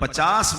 50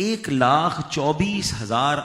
1,24,000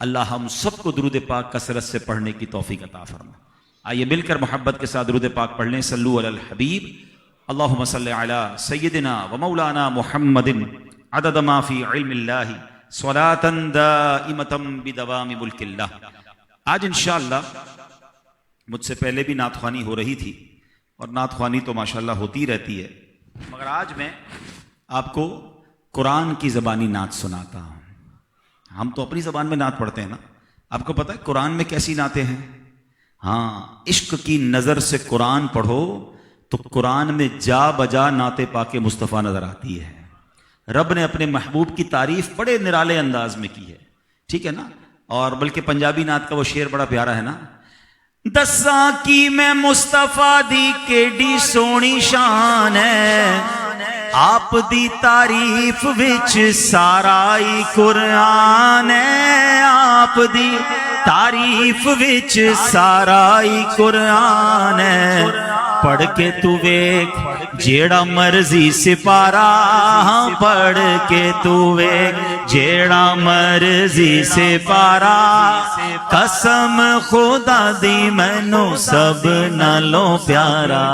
اللہ ہم سب کو درود پاک کثرت سے پڑھنے کی توفیق عطا فرما. آئیے مل کر محبت کے ساتھ درود پاک پڑھ لیں. صلو علی الحبیب. اللہم صلی علی سیدنا و مولانا محمد عدد ما فی علم اللہ صلاۃ دائمۃ بدوام ملک اللہ. آج انشاءاللہ مجھ سے پہلے بھی نعت خوانی ہو رہی تھی اور نعت خوانی تو ماشاءاللہ ہوتی رہتی ہے، مگر آج میں آپ کو قرآن کی زبانی نعت سناتا ہوں. ہم تو اپنی زبان میں نعت پڑھتے ہیں نا، آپ کو پتہ ہے قرآن میں کیسی نعتیں ہیں؟ ہاں، عشق کی نظر سے قرآن پڑھو تو قرآن میں جا بجا نعت پاک مصطفیٰ نظر آتی ہے. رب نے اپنے محبوب کی تعریف بڑے نرالے انداز میں کی ہے، ٹھیک ہے نا. اور بلکہ پنجابی نعت کا وہ شعر بڑا پیارا ہے نا، دساں کی میں مصطفیٰ دی کیڈی سونی شان ہے، آپ دی تعریف وچ سارا ہی قرآن ہے، آپ دی تعریف وچ سارا ہی قرآن ہے. پڑھ کے تو ویکھ جیڑا مرضی سپارا، ہاں پڑھ کے تو ویکھ جیڑا مرضی سپارا، قسم خدا دی مینوں سب نالوں پیارا.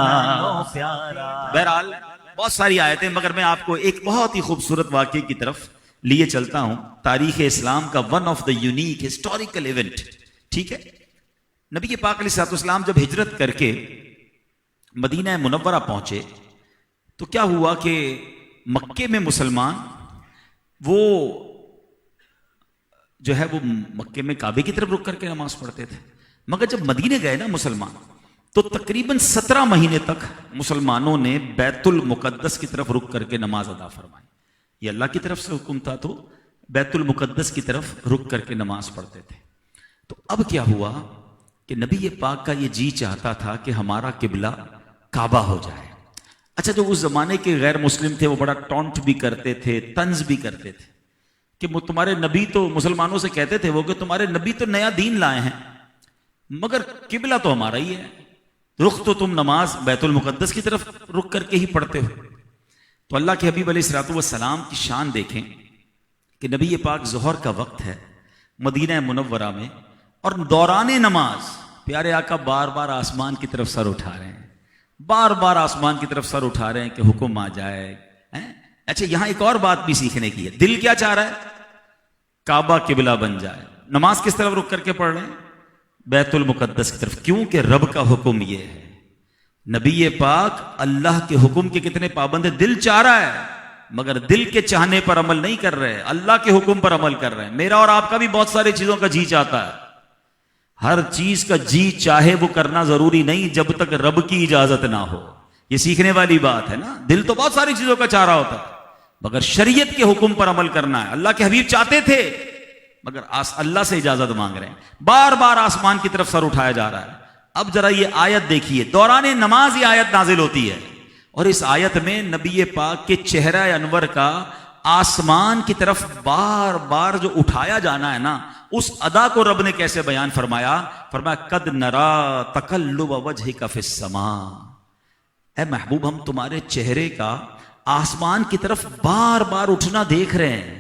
بہرحال بہت ساری آیتیں، مگر میں آپ کو ایک بہت ہی خوبصورت واقعے کی طرف لیے چلتا ہوں. تاریخ اسلام کا one of the unique historical event, ٹھیک ہے. نبی پاک علیہ الصلوۃ والسلام جب ہجرت کر کے مدینہ منورہ پہنچے تو کیا ہوا کہ مکے میں مسلمان وہ جو ہے وہ مکے میں کعبے کی طرف رک کر کے نماز پڑھتے تھے، مگر جب مدینے گئے نا مسلمان تو تقریباً 17 مہینے تک مسلمانوں نے بیت المقدس کی طرف رک کر کے نماز ادا فرمائی. یہ اللہ کی طرف سے حکم تھا تو بیت المقدس کی طرف رک کر کے نماز پڑھتے تھے. تو اب کیا ہوا کہ نبی پاک کا یہ جی چاہتا تھا کہ ہمارا قبلہ کعبہ ہو جائے. اچھا، جو اس زمانے کے غیر مسلم تھے وہ بڑا ٹونٹ بھی کرتے تھے، طنز بھی کرتے تھے کہ تمہارے نبی تو، مسلمانوں سے کہتے تھے وہ کہ تمہارے نبی تو نیا دین لائے ہیں مگر قبلہ تو ہمارا ہی ہے، رخ تو تم نماز بیت المقدس کی طرف رک کر کے ہی پڑھتے ہو. تو اللہ کے حبیب علیہ الصلوۃ والسلام کی شان دیکھیں کہ نبی پاک ظہر کا وقت ہے مدینہ منورہ میں، اور دوران نماز پیارے آقا بار بار آسمان کی طرف سر اٹھا رہے ہیں، بار بار آسمان کی طرف سر اٹھا رہے ہیں کہ حکم آ جائے. اچھا، یہاں ایک اور بات بھی سیکھنے کی ہے. دل کیا چاہ رہا ہے؟ کعبہ قبلہ بن جائے. نماز کس طرف رک کر کے پڑھ رہے ہیں؟ بیت المقدس کی طرف. کیونکہ رب کا حکم یہ ہے. نبی پاک اللہ کے حکم کے کتنے پابند ہیں. دل چاہ رہا ہے مگر دل کے چاہنے پر عمل نہیں کر رہے، اللہ کے حکم پر عمل کر رہے ہیں. میرا اور آپ کا بھی بہت ساری چیزوں کا جی چاہتا ہے. ہر چیز کا جی چاہے وہ کرنا ضروری نہیں جب تک رب کی اجازت نہ ہو. یہ سیکھنے والی بات ہے نا. دل تو بہت ساری چیزوں کا چاہ رہا ہوتا ہے مگر شریعت کے حکم پر عمل کرنا ہے. اللہ کے حبیب چاہتے تھے مگر اللہ سے اجازت مانگ رہے ہیں. بار بار آسمان کی طرف سر اٹھایا جا رہا ہے. اب ذرا یہ آیت دیکھیے، دوران نماز یہ آیت نازل ہوتی ہے اور اس آیت میں نبی پاک کے چہرہ انور کا آسمان کی طرف بار بار جو اٹھایا جانا ہے نا، اس ادا کو رب نے کیسے بیان فرمایا؟ فرمایا قد نرا تقلب وجہک فی السماء. اے محبوب، ہم تمہارے چہرے کا آسمان کی طرف بار بار اٹھنا دیکھ رہے ہیں.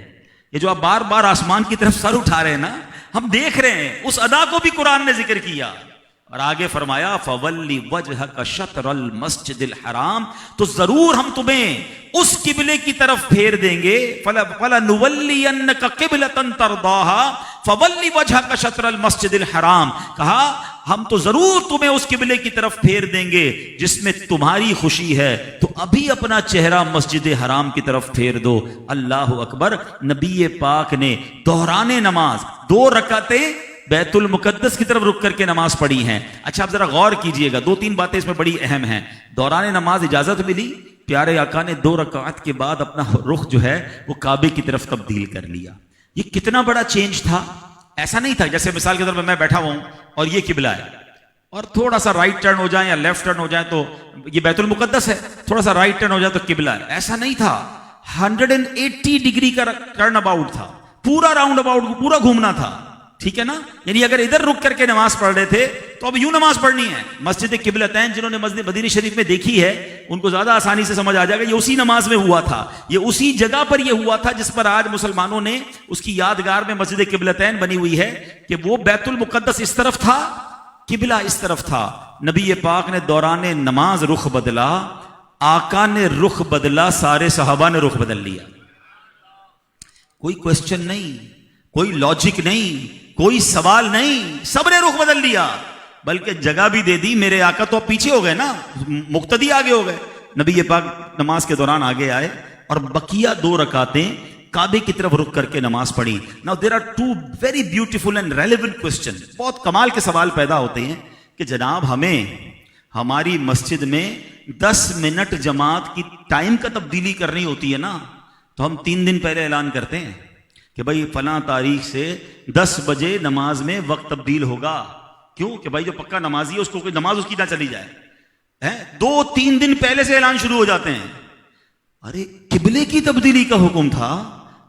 یہ جو آپ بار بار آسمان کی طرف سر اٹھا رہے ہیں نا، ہم دیکھ رہے ہیں. اس ادا کو بھی قرآن نے ذکر کیا اور آگے فرمایا فولی وجہک شطر المسجد الحرام، تو ضرور ہم تمہیں اس قبلے کی طرف پھیر دیں گے. فلنولینک قبلۃ ترضاها فولی وجہک شطر المسجد الحرام. کہا ہم تو ضرور تمہیں اس قبلے کی طرف پھیر دیں گے جس میں تمہاری خوشی ہے، تو ابھی اپنا چہرہ مسجد حرام کی طرف پھیر دو. اللہ اکبر. نبی پاک نے دوران نماز 2 رکعتیں بیت المقدس کی طرف رک کر کے نماز پڑھی ہیں. اچھا، آپ ذرا غور کیجئے گا، 2-3 باتیں اس میں بڑی اہم ہیں. دوران نماز اجازت ملی، پیارے آقا نے 2 رکعت کے بعد اپنا رخ جو ہے وہ کعبے کی طرف تبدیل کر لیا. یہ کتنا بڑا چینج تھا. ایسا نہیں تھا جیسے مثال کے طور پر میں بیٹھا ہوا ہوں اور یہ قبلہ ہے اور تھوڑا سا رائٹ ٹرن ہو جائے یا لیفٹ ٹرن ہو جائے تو یہ بیت المقدس ہے، تھوڑا سا رائٹ ٹرن ہو جائے تو قبلہ ہے. ایسا نہیں تھا. 180 ڈگری کا ٹرن اباؤٹ تھا، پورا راؤنڈ اباؤٹ پورا گھومنا تھا. ٹھیک ہے نا؟ یعنی اگر ادھر رک کر کے نماز پڑھ رہے تھے تو اب یوں نماز پڑھنی ہے. مسجد قبلتین جنہوں نے مسجد مدینہ شریف میں دیکھی ہے ان کو زیادہ آسانی سے سمجھ آ جائے گا. یہ اسی نماز میں ہوا تھا, یہ اسی جگہ پر یہ ہوا تھا جس پر آج مسلمانوں نے اس کی یادگار میں مسجد قبلتین بنی ہوئی ہے کہ وہ بیت المقدس اس طرف تھا, قبلہ اس طرف تھا. نبی پاک نے دوران نماز رخ بدلا, آقا نے رخ بدلا, سارے صحابہ نے رخ بدل لیا. کوئی کوشچن نہیں, کوئی لاجک نہیں, کوئی سوال نہیں, سب نے رخ بدل لیا. بلکہ جگہ بھی دے دی. میرے آقا تو اب پیچھے ہو گئے نا, مقتدی آگے ہو گئے. نبی پاک نماز کے دوران آگے آئے اور بقیہ 2 رکعتیں کعبے کی طرف رک کر کے نماز پڑھی. Now there are 2 very beautiful and relevant questions. بہت کمال کے سوال پیدا ہوتے ہیں کہ جناب ہمیں ہماری مسجد میں 10 منٹ جماعت کی ٹائم کا تبدیلی کرنی ہوتی ہے نا, تو ہم 3 دن پہلے اعلان کرتے ہیں کہ بھائی فلاں تاریخ سے 10 بجے نماز میں وقت تبدیل ہوگا. کیوں کہ بھائی جو پکا نمازی ہے اس کو کوئی نماز اس کی نہ چلی جائے. 2-3 دن پہلے سے اعلان شروع ہو جاتے ہیں. ارے قبلے کی تبدیلی کا حکم تھا,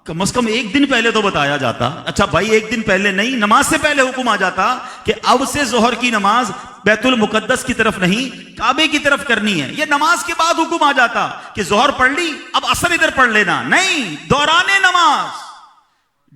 کم از کم 1 دن پہلے تو بتایا جاتا. اچھا بھائی 1 دن پہلے نہیں, نماز سے پہلے حکم آ جاتا کہ اب سے ظہر کی نماز بیت المقدس کی طرف نہیں کعبے کی طرف کرنی ہے. یہ نماز کے بعد حکم آ جاتا کہ ظہر پڑھ لی اب عصر ادھر پڑھ لینا. نہیں, دوران نماز,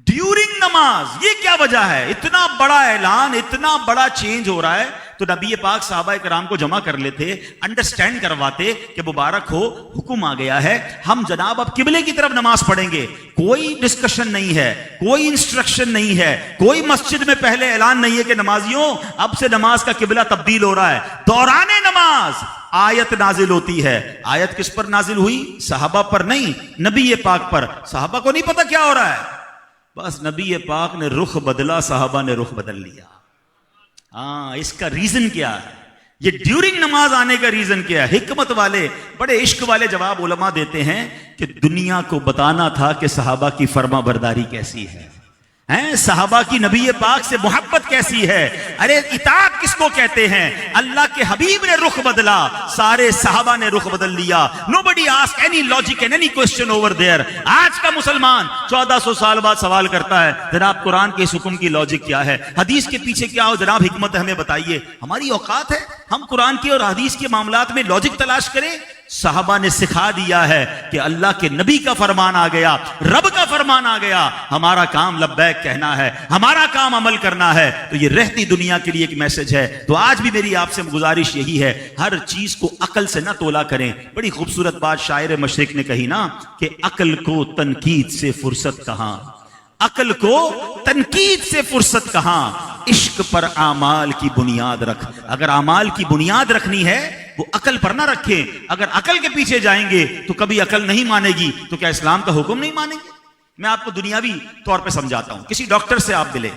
ڈیورنگ نماز. یہ کیا وجہ ہے؟ اتنا بڑا اعلان, اتنا بڑا چینج ہو رہا ہے. تو نبی پاک صحابہ کرام کو جمع کر لیتے, انڈرسٹینڈ کرواتے کہ مبارک ہو, حکم آ گیا ہے, ہم جناب اب قبلے کی طرف نماز پڑھیں گے. کوئی ڈسکشن نہیں ہے, کوئی انسٹرکشن نہیں ہے, کوئی مسجد میں پہلے اعلان نہیں ہے کہ نمازیوں اب سے نماز کا قبلہ تبدیل ہو رہا ہے. دوران نماز آیت نازل ہوتی ہے. آیت کس پر نازل ہوئی؟ صحابہ پر نہیں, نبی پاک پر. صحابہ کو نہیں پتا کیا ہو رہا ہے, بس نبی پاک نے رخ بدلا, صحابہ نے رخ بدل لیا. ہاں, اس کا ریزن کیا ہے؟ یہ ڈیورنگ نماز آنے کا ریزن کیا ہے؟ حکمت والے, بڑے عشق والے جواب علماء دیتے ہیں کہ دنیا کو بتانا تھا کہ صحابہ کی فرما برداری کیسی ہے, صحابہ کی نبی پاک سے محبت کیسی ہے. ارے اطاعت کس کو کہتے ہیں؟ اللہ کے حبیب نے رخ بدلا, سارے صحابہ نے رخ بدل لیا. nobody asked any logic and any question over there. آج کا مسلمان 1400 سال بعد سوال کرتا ہے جناب قرآن کے اس حکم کی لاجک کیا ہے, حدیث کے پیچھے کیا ہو جناب حکمت ہے, ہمیں بتائیے. ہماری اوقات ہے ہم قرآن کی اور حدیث کے معاملات میں لاجک تلاش کریں؟ صحابہ نے سکھا دیا ہے کہ اللہ کے نبی کا فرمان آ گیا, رب کا فرمان آ گیا, ہمارا کام لبیک کہنا ہے, ہمارا کام عمل کرنا ہے. تو یہ رہتی دنیا کے لیے ایک میسج ہے. تو آج بھی میری آپ سے گزارش یہی ہے, ہر چیز کو عقل سے نہ تولا کریں. بڑی خوبصورت بات شاعر مشرق نے کہی نا کہ عقل کو تنقید سے فرصت کہاں, عقل کو تنقید سے فرصت کہاں, عشق پر اعمال کی بنیاد رکھ. اگر اعمال کی بنیاد رکھنی ہے وہ عقل پر نہ رکھیں. اگر عقل کے پیچھے جائیں گے تو کبھی عقل نہیں مانے گی, تو کیا اسلام کا حکم نہیں مانیں گے؟ میں آپ کو دنیاوی طور پہ سمجھاتا ہوں. کسی ڈاکٹر سے آپ ملے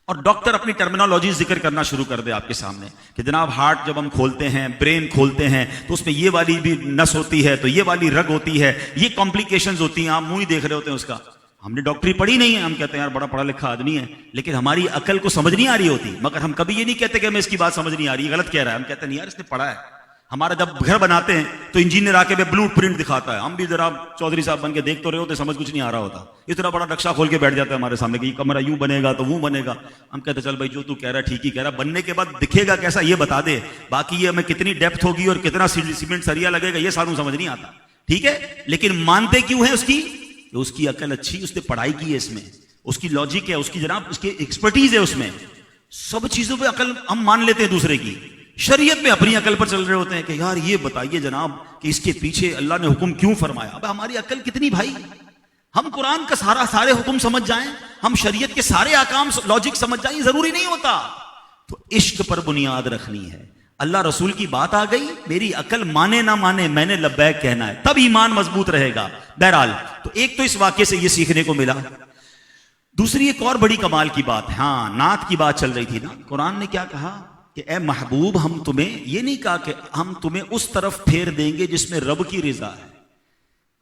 اور ڈاکٹر اپنی ٹرمینالوجی ذکر کرنا شروع کر دے آپ کے سامنے کہ جناب ہارٹ جب ہم کھولتے ہیں, برین کھولتے ہیں, تو اس میں یہ والی بھی نس ہوتی ہے, تو یہ والی رگ ہوتی ہے, یہ کمپلیکیشنز ہوتی ہیں. آپ منہ ہی دیکھ رہے ہوتے ہیں اس کا, ہم نے ڈاکٹری پڑھی نہیں ہے, ہم کہتے ہیں یار بڑا پڑھا لکھا آدمی ہے, لیکن ہماری عقل کو سمجھ نہیں آ رہی ہوتی. مگر ہم کبھی یہ نہیں کہتے کہ ہمیں اس کی بات سمجھ نہیں آ رہی, غلط کہہ رہا ہے. ہم کہتے ہیں نہیں یار اس نے پڑھا ہے. ہمارا جب گھر بناتے ہیں تو انجینئر آ کے بلو پرنٹ دکھاتا ہے, ہم بھی ذرا چودھری صاحب بن کے دیکھ تو رہے ہوتے, سمجھ کچھ نہیں آ رہا ہوتا. اتنا بڑا نقشہ کھول کے بیٹھ جاتا ہے ہمارے سامنے کہ یہ کمرہ یوں بنے گا تو وہ بنے گا. ہم کہتے ہیں چل بھائی جو تو کہہ رہا ہے ٹھیک ہی کہہ رہا, بننے کے بعد دکھے گا کیسا یہ بتا دے, باقی یہ ہمیں کتنی ڈیپتھ ہوگی اور کتنا سیمنٹ سریا لگے گا یہ سانوں سمجھ نہیں آتا. ٹھیک ہے, لیکن مانتے کیوں ہیں اس کی؟ کہ اس کی عقل اچھی, اس نے پڑھائی کی ہے, اس میں اس کی لاجک ہے, اس کی جناب اس کی ایکسپرٹیز ہے, اس میں سب چیزوں پہ عقل ہم مان لیتے ہیں دوسرے کی. شریعت میں اپنی عقل پر چل رہے ہوتے ہیں کہ یار یہ بتائیے جناب کہ اس کے پیچھے اللہ نے حکم کیوں فرمایا. اب ہماری عقل کتنی بھائی, ہم قرآن کا سارے حکم سمجھ جائیں, ہم شریعت کے سارے احکام لاجک سمجھ جائیں, ضروری نہیں ہوتا. تو عشق پر بنیاد رکھنی ہے. اللہ رسول کی بات آ گئی, میری عقل مانے نہ مانے میں نے لبیک کہنا ہے, تب ایمان مضبوط رہے گا. بہرحال تو ایک تو اس واقعے سے یہ سیکھنے کو ملا. دوسری ایک اور بڑی کمال کی بات, ہاں نعت کی بات چل رہی تھی نا, قرآن نے کیا کہا کہ اے محبوب ہم تمہیں, یہ نہیں کہا کہ ہم تمہیں اس طرف پھیر دیں گے جس میں رب کی رضا ہے,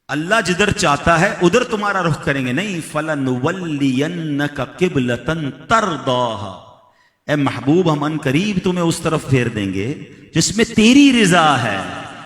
اللہ جدھر چاہتا ہے ادھر تمہارا رخ کریں گے. نہیں, فَلَنُوَلِّيَنَّكَ قِبْلَةً تَرْضَاهَا, اے محبوب ہم ان قریب تمہیں اس طرف پھیر دیں گے جس میں تیری رضا ہے.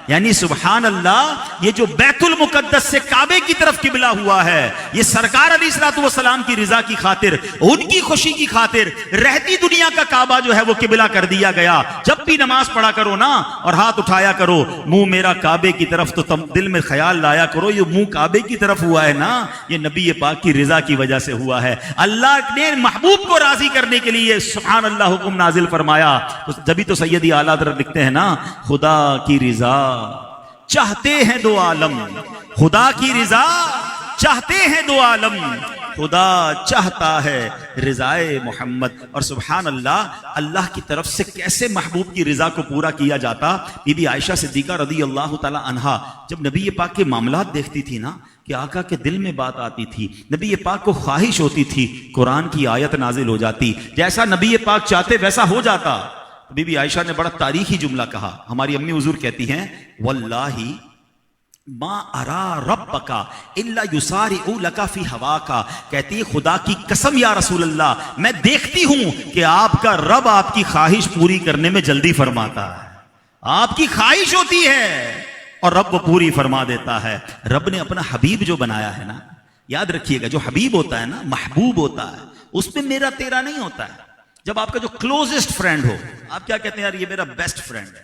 یعنی سبحان اللہ، یہ جو بیت المقدس سے کعبے کی طرف قبلہ ہوا ہے، یہ سرکار علیہ الصلوۃ والسلام کی رضا کی خاطر، ان کی خوشی کی خاطر رہتی دنیا کا کعبہ جو ہے وہ قبلہ کر دیا گیا۔ جب بھی نماز پڑھا کرو نا اور ہاتھ اٹھایا کرو، منہ میرا کعبے کی طرف، تو تم دل میں خیال لایا کرو یہ منہ کعبے کی طرف ہوا ہے نا، یہ نبی پاک کی رضا کی وجہ سے ہوا ہے۔ اللہ نے محبوب کو راضی کرنے کے لیے سبحان اللہ حکم نازل فرمایا۔ تو جبھی تو سیدی اعلیٰ حضرت لکھتے ہیں نا، خدا کی رضا چاہتے ہیں دو عالم، خدا کی رضا چاہتے ہیں دو عالم، خدا چاہتا ہے رضائے محمد۔ اور سبحان اللہ، اللہ کی طرف سے کیسے محبوب کی رضا کو پورا کیا جاتا۔ بی بی عائشہ صدیقہ رضی اللہ تعالی عنہا جب نبی پاک کے معاملات دیکھتی تھی نا، کہ آقا کے دل میں بات آتی تھی، نبی پاک کو خواہش ہوتی تھی، قرآن کی آیت نازل ہو جاتی، جیسا نبی پاک چاہتے ویسا ہو جاتا۔ بی بی عائشہ نے بڑا تاریخی جملہ کہا، ہماری امی حضور کہتی ہیں، واللہ ما ارا ربک الا یسارع لک فی ہواک، کہتی ہے خدا کی قسم یا رسول اللہ، میں دیکھتی ہوں کہ آپ کا رب آپ کی خواہش پوری کرنے میں جلدی فرماتا ہے، آپ کی خواہش ہوتی ہے اور رب وہ پوری فرما دیتا ہے۔ رب نے اپنا حبیب جو بنایا ہے نا، یاد رکھیے گا، جو حبیب ہوتا ہے نا، محبوب ہوتا ہے، اس میں میرا تیرا نہیں ہوتا ہے۔ جب آپ کا جو کلوزسٹ فرینڈ ہو، آپ کیا کہتے ہیں، یار یہ میرا بیسٹ فرینڈ ہے،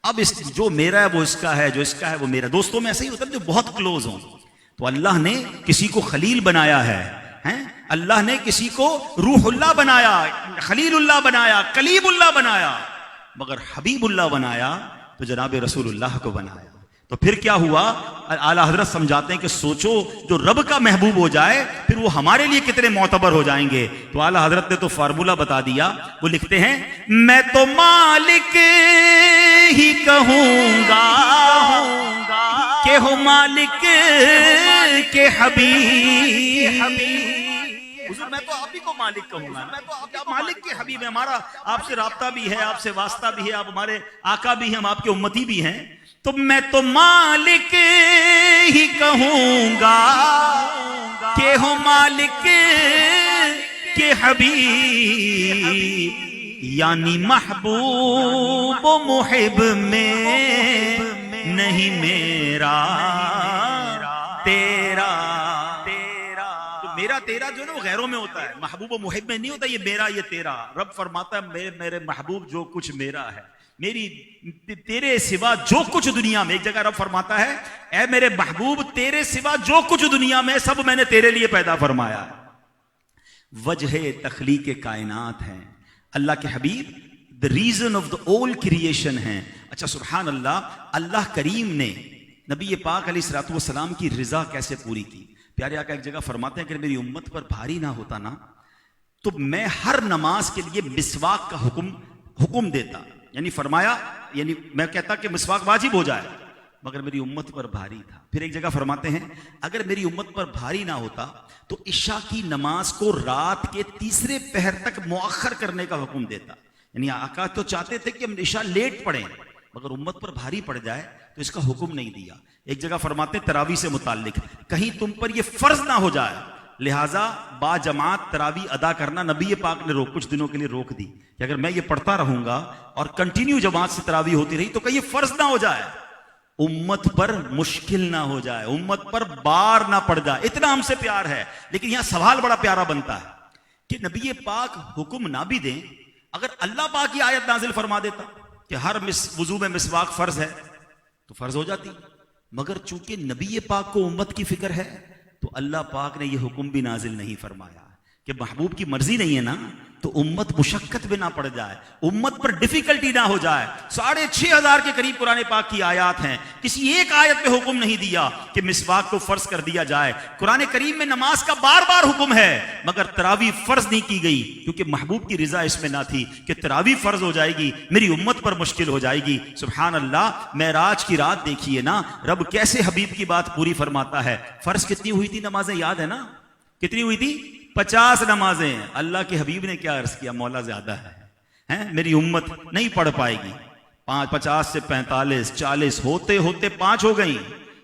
اب جو میرا ہے وہ اس کا ہے، جو اس کا ہے وہ میرا۔ دوستوں میں ایسا ہی ہوتا ہے جو بہت کلوز ہوں۔ تو اللہ نے کسی کو خلیل بنایا ہے، اللہ نے کسی کو روح اللہ بنایا، خلیل اللہ بنایا، کلیم اللہ بنایا، مگر حبیب اللہ بنایا تو جناب رسول اللہ کو بنایا۔ تو پھر کیا ہوا، اعلیٰ حضرت سمجھاتے ہیں کہ سوچو جو رب کا محبوب ہو جائے پھر وہ ہمارے لیے کتنے معتبر ہو جائیں گے۔ تو اعلیٰ حضرت نے تو فارمولہ بتا دیا، وہ لکھتے ہیں، میں تو مالک ہی کہوں گا کہ ہو مالک کے حبیب، حضور میں تو آپ ہی کو مالک کہوں گا، میں تو آپ مالک کے حبیب ہیں، ہمارا آپ سے رابطہ بھی ہے، آپ سے واسطہ بھی ہے، آپ ہمارے آقا بھی ہیں، ہم آپ کے امتی بھی ہیں، تو میں تو مالک ہی کہوں گا کہ ہو مالک کے حبیب، یعنی محبوب و محب میں نہیں میرا تیرا۔ میرا تیرا جو ہے نا وہ غیروں میں ہوتا ہے، محبوب و محب میں نہیں ہوتا یہ میرا یہ تیرا۔ رب فرماتا ہے میرے محبوب جو کچھ میرا ہے، میری تیرے سوا جو کچھ دنیا میں، ایک جگہ رب فرماتا ہے، اے میرے محبوب تیرے سوا جو کچھ دنیا میں سب میں نے تیرے لیے پیدا فرمایا ہے۔ وجہ تخلیق کائنات ہیں اللہ کے حبیب، the reason of the all creation ہیں۔ اچھا سبحان اللہ، اللہ کریم نے نبی پاک علیہ الصلوۃ والسلام کی رضا کیسے پوری کی۔ پیارے آقا ایک جگہ فرماتے ہیں کہ میری امت پر بھاری نہ ہوتا نا تو میں ہر نماز کے لیے مسواک کا حکم دیتا، یعنی فرمایا، یعنی میں کہتا کہ مسواک واجب ہو جائے، مگر میری امت پر بھاری تھا۔ پھر ایک جگہ فرماتے ہیں اگر میری امت پر بھاری نہ ہوتا تو عشاء کی نماز کو رات کے تیسرے پہر تک مؤخر کرنے کا حکم دیتا، یعنی آقا تو چاہتے تھے کہ ہم عشاء لیٹ پڑھیں مگر امت پر بھاری پڑ جائے تو اس کا حکم نہیں دیا۔ ایک جگہ فرماتے ہیں تراویح سے متعلق، کہیں تم پر یہ فرض نہ ہو جائے لہٰذا با جماعت تراویح ادا کرنا نبی پاک نے کچھ دنوں کے لیے روک دی کہ اگر میں یہ پڑھتا رہوں گا اور کنٹینیو جماعت سے تراویح ہوتی رہی تو کہیں یہ فرض نہ ہو جائے، امت پر مشکل نہ ہو جائے، امت پر بار نہ پڑ جائے، اتنا ہم سے پیار ہے۔ لیکن یہاں سوال بڑا پیارا بنتا ہے کہ نبی پاک حکم نہ بھی دیں، اگر اللہ پاک کی آیت نازل فرما دیتا کہ ہر وضو میں مسواک فرض ہے تو فرض ہو جاتی، مگر چونکہ نبی پاک کو امت کی فکر ہے تو اللہ پاک نے یہ حکم بھی نازل نہیں فرمایا کہ محبوب کی مرضی نہیں ہے نا تو امت مشقت میں نہ پڑ جائے، امت پر ڈیفیکلٹی نہ ہو جائے۔ 6,500 کے قریب قرآن پاک کی آیات ہیں، کسی ایک آیت پہ حکم نہیں دیا کہ مسواک کو فرض کر دیا جائے۔ قرآن کریم میں نماز کا بار بار حکم ہے مگر تراویح فرض نہیں کی گئی کیونکہ محبوب کی رضا اس میں نہ تھی کہ تراویح فرض ہو جائے گی، میری امت پر مشکل ہو جائے گی۔ سبحان اللہ، معراج کی رات دیکھیے نا، رب کیسے حبیب کی بات پوری فرماتا ہے۔ فرض کتنی ہوئی تھی نمازیں یاد ہے نا، کتنی ہوئی تھی؟ 50 نمازیں۔ اللہ کے حبیب نے کیا عرض کیا، مولا زیادہ ہے، میری امت نہیں پڑھ پائے گی۔ 50 سے 45 40 ہوتے ہوتے 5 ہو گئی،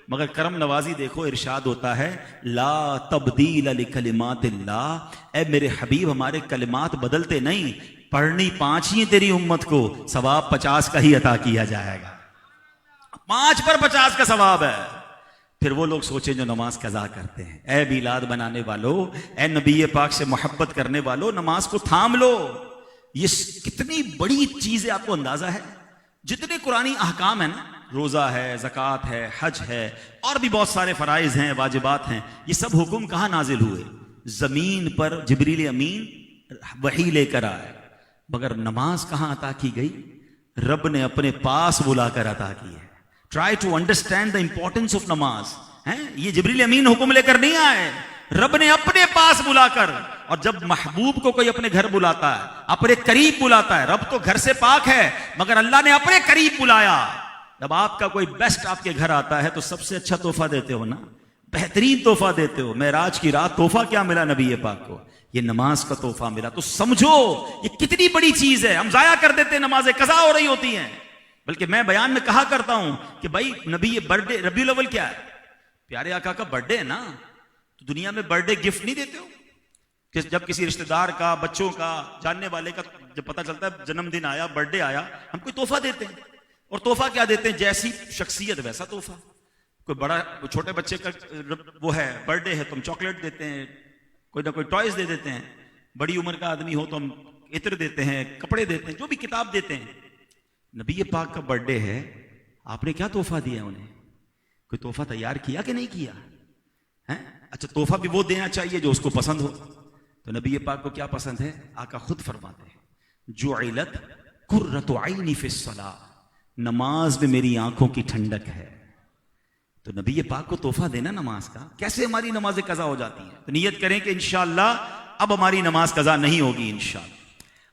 مگر کرم نوازی دیکھو، ارشاد ہوتا ہے لا تبدیل لکلمات اللہ، اے میرے حبیب ہمارے کلمات بدلتے نہیں، پڑھنی 5 ہی تیری امت کو، ثواب 50 کا ہی عطا کیا جائے گا۔ 5 پر 50 کا ثواب ہے. پھر وہ لوگ سوچیں جو نماز قضا کرتے ہیں. اے میلاد بنانے والو، اے نبی پاک سے محبت کرنے والو، نماز کو تھام لو. یہ کتنی بڑی چیز ہے، آپ کو اندازہ ہے؟ جتنے قرآنی احکام ہیں نا، روزہ ہے، زکوٰۃ ہے، حج ہے، اور بھی بہت سارے فرائض ہیں، واجبات ہیں، یہ سب حکم کہاں نازل ہوئے؟ زمین پر جبریل امین وحی لے کر آئے. مگر نماز کہاں عطا کی گئی؟ رب نے اپنے پاس بلا کر عطا کی ہے. Try to understand the importance of namaz. یہ جبریل امین حکم لے کر نہیں آئے، رب نے اپنے پاس بلا کر. اور جب محبوب کو کوئی اپنے گھر بلاتا ہے، اپنے قریب بلاتا ہے، رب تو گھر سے پاک ہے مگر اللہ نے اپنے قریب بلایا. جب آپ کا کوئی بیسٹ آپ کے گھر آتا ہے تو سب سے اچھا تحفہ دیتے ہو نا، بہترین تحفہ دیتے ہو. معراج کی رات تحفہ کیا ملا نبی پاک کو؟ یہ نماز کا تحفہ ملا. تو سمجھو یہ کتنی بڑی چیز ہے. ہم ضائع کر دیتے ہیں، نمازیں قضا ہو رہی ہوتی ہیں. بلکہ میں بیان میں کہا کرتا ہوں کہ بھائی نبی برتھ ڈے ربیع الاول کیا ہے؟ پیارے آقا کا برتھ ڈے ہے نا. تو دنیا میں برتھ ڈے گفٹ نہیں دیتے ہو کہ جب کسی رشتہ دار کا، بچوں کا، جاننے والے کا جب پتہ چلتا ہے جنم دن آیا، برتھ ڈے آیا، ہم کوئی تحفہ دیتے ہیں. اور تحفہ کیا دیتے ہیں؟ جیسی شخصیت ویسا تحفہ. کوئی بڑا چھوٹے بچے کا وہ ہے برتھ ڈے ہے تو ہم چاکلیٹ دیتے ہیں، کوئی نہ کوئی ٹوائز دے دیتے ہیں. بڑی عمر کا آدمی ہو تو ہم عطر دیتے ہیں، کپڑے دیتے ہیں، جو بھی کتاب دیتے ہیں. نبی پاک کا برتھ ڈے ہے، آپ نے کیا تحفہ دیا انہیں؟ کوئی تحفہ تیار کیا کہ نہیں کیا؟ اچھا تحفہ بھی وہ دینا چاہیے جو اس کو پسند ہو. تو نبی پاک کو کیا پسند ہے؟ آقا خود فرماتے ہیں جعلت قرۃ عینی فی الصلاۃ، نماز میں میری آنکھوں کی ٹھنڈک ہے. تو نبی پاک کو تحفہ دینا نماز کا. کیسے ہماری نمازیں قضا ہو جاتی ہیں؟ تو نیت کریں کہ انشاءاللہ اب ہماری نماز قضا نہیں ہوگی انشاءاللہ.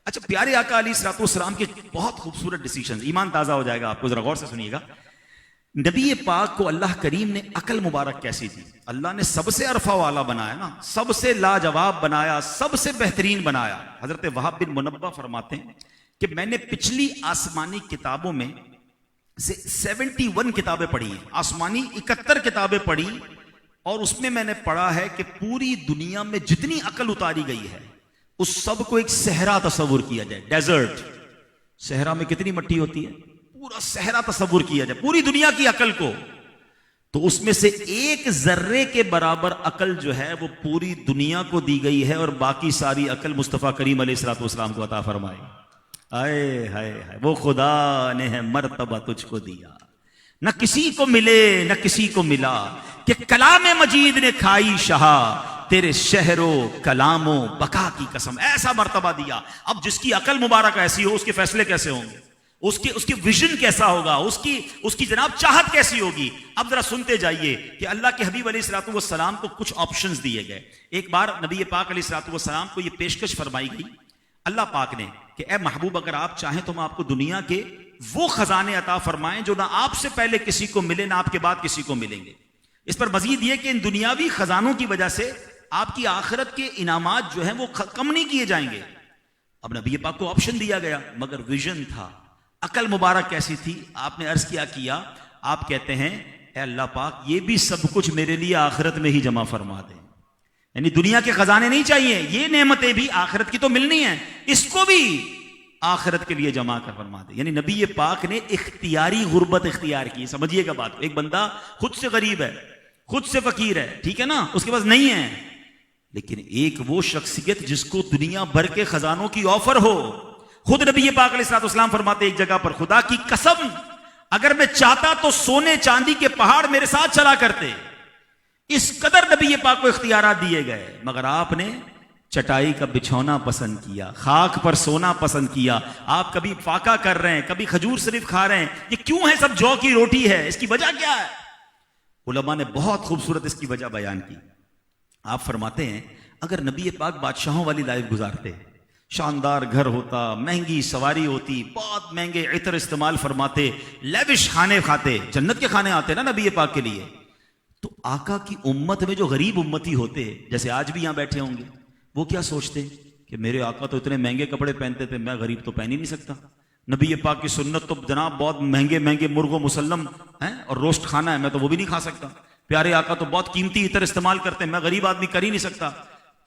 اچھا پیارے آقا علیہ الصلوۃ والسلام کے بہت خوبصورت ڈیسیژنز، ایمان تازہ ہو جائے گا آپ کو، ذرا غور سے سنیے گا. نبی پاک کو اللہ کریم نے عقل مبارک کیسی دی؟ اللہ نے سب سے عرفہ والا بنایا نا، سب سے لاجواب بنایا، سب سے بہترین بنایا. حضرت وہاب بن منبہ فرماتے ہیں کہ میں نے پچھلی آسمانی کتابوں میں سے 71 کتابیں پڑھی ہیں، آسمانی 71 کتابیں پڑھی، اور اس میں نے پڑھا ہے کہ پوری دنیا میں جتنی عقل اتاری گئی ہے اس سب کو ایک صحرا تصور کیا جائے. ڈیزرٹ، صحرا میں کتنی مٹی ہوتی ہے؟ پورا صحرا تصور کیا جائے پوری دنیا کی عقل کو، تو اس میں سے ایک ذرے کے برابر عقل جو ہے وہ پوری دنیا کو دی گئی ہے، اور باقی ساری عقل مصطفیٰ کریم علیہ الصلوۃ والسلام کو عطا فرمائی. آئے ہائے ہائے، وہ خدا نے ہے مرتبہ تجھ کو دیا، نہ کسی کو ملے نہ کسی کو ملا، کہ کلام مجید نے کھائی شہا، تیرے شہر و کلام و بقا کی قسم. ایسا مرتبہ دیا. اب جس کی عقل مبارک ایسی ہو اس کے فیصلے کیسے ہوں گے، اس کی ویژن کیسا ہوگا، اس کی جناب چاہت کیسی ہوگی. اب ذرا سنتے جائیے کہ اللہ کے حبیب علیہ الصلوۃ والسلام کو کچھ آپشنز دیے گئے. ایک بار نبی پاک علیہ الصلوۃ والسلام کو یہ پیشکش فرمائی گئی اللہ پاک نے کہ اے محبوب اگر آپ چاہیں تو ہم آپ کو دنیا کے وہ خزانے عطا فرمائیں جو نہ آپ سے پہلے کسی کو ملے نہ آپ کے بعد کسی کو ملیں گے. اس پر مزید یہ کہ ان دنیاوی خزانوں کی وجہ سے آپ کی آخرت کے انعامات جو ہیں وہ کم نہیں کیے جائیں گے. اب نبی پاک کو آپشن دیا گیا مگر ویژن تھا. عقل مبارک کیسی تھی؟ آپ نے عرض کیا آپ کہتے ہیں اے اللہ پاک یہ بھی سب کچھ میرے لیے آخرت میں ہی جمع فرما دیں. یعنی دنیا کے خزانے نہیں چاہیے، یہ نعمتیں بھی آخرت کی تو ملنی ہیں، اس کو بھی آخرت کے لیے جمع کر فرما دے. یعنی نبی پاک نے اختیاری غربت اختیار کی. سمجھیے گا بات. ایک بندہ خود سے غریب ہے، خود سے فقیر ہے، ٹھیک ہے نا، اس کے پاس نہیں ہے، لیکن ایک وہ شخصیت جس کو دنیا بھر کے خزانوں کی آفر ہو. خود نبی پاک علیہ الصلوۃ والسلام فرماتے ایک جگہ پر خدا کی قسم اگر میں چاہتا تو سونے چاندی کے پہاڑ میرے ساتھ چلا کرتے. اس قدر نبی پاک کو اختیارات دیے گئے، مگر آپ نے چٹائی کا بچھونا پسند کیا، خاک پر سونا پسند کیا. آپ کبھی فاقہ کر رہے ہیں، کبھی کھجور شریف کھا رہے ہیں، یہ کیوں ہے؟ سب جو کی روٹی ہے. اس کی وجہ کیا ہے؟ علماء نے بہت خوبصورت اس کی وجہ بیان کی. آپ فرماتے ہیں اگر نبی پاک بادشاہوں والی لائف گزارتے، شاندار گھر ہوتا، مہنگی سواری ہوتی، بہت مہنگے عطر استعمال فرماتے، لیوش کھانے کھاتے، جنت کے کھانے آتے نا نبی پاک کے لیے، تو آقا کی امت میں جو غریب امتی ہوتے جیسے آج بھی یہاں بیٹھے ہوں گے وہ کیا سوچتے کہ میرے آقا تو اتنے مہنگے کپڑے پہنتے تھے، میں غریب تو پہن ہی نہیں سکتا. نبی پاک کی سنت تو جناب بہت مہنگے مہنگے مرغ و مسلم ہیں اور روسٹ کھانا ہے، میں تو وہ بھی نہیں کھا سکتا. پیارے آقا تو بہت قیمتی عطر استعمال کرتے ہیں، میں غریب آدمی کر ہی نہیں سکتا.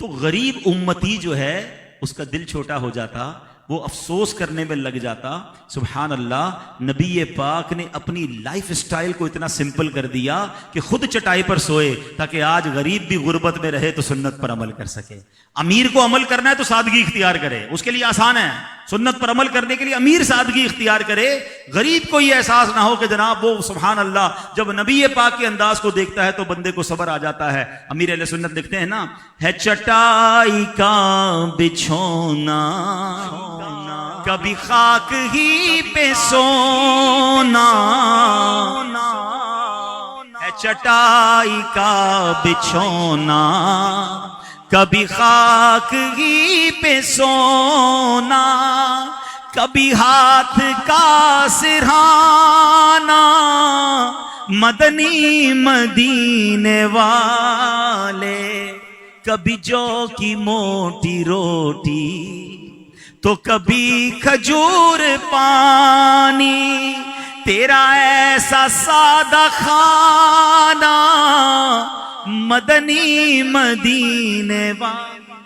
تو غریب امتی جو ہے اس کا دل چھوٹا ہو جاتا، وہ افسوس کرنے میں لگ جاتا. سبحان اللہ, نبی پاک نے اپنی لائف سٹائل کو اتنا سمپل کر دیا کہ خود چٹائی پر سوئے تاکہ آج غریب بھی غربت میں رہے تو سنت پر عمل کر سکے. امیر کو عمل کرنا ہے تو سادگی اختیار کرے, اس کے لیے آسان ہے. سنت پر عمل کرنے کے لیے امیر سادگی اختیار کرے. غریب کو یہ احساس نہ ہو کہ جناب وہ سبحان اللہ جب نبی پاک کے انداز کو دیکھتا ہے تو بندے کو صبر آ جاتا ہے. امیر اہل سنت لکھتے ہیں نا, ہے چٹائی کا بچھونا کبھی خاک ہی پہ سونا, ہے چٹائی کا بچھونا کبھی خاک ہی پہ سونا, کبھی ہاتھ کا سرہانا مدنی مدینے والے, کبھی جو کی موٹی روٹی تو کبھی کھجور پانی, تیرا ایسا سادہ کھانا مدنی مدینے والا.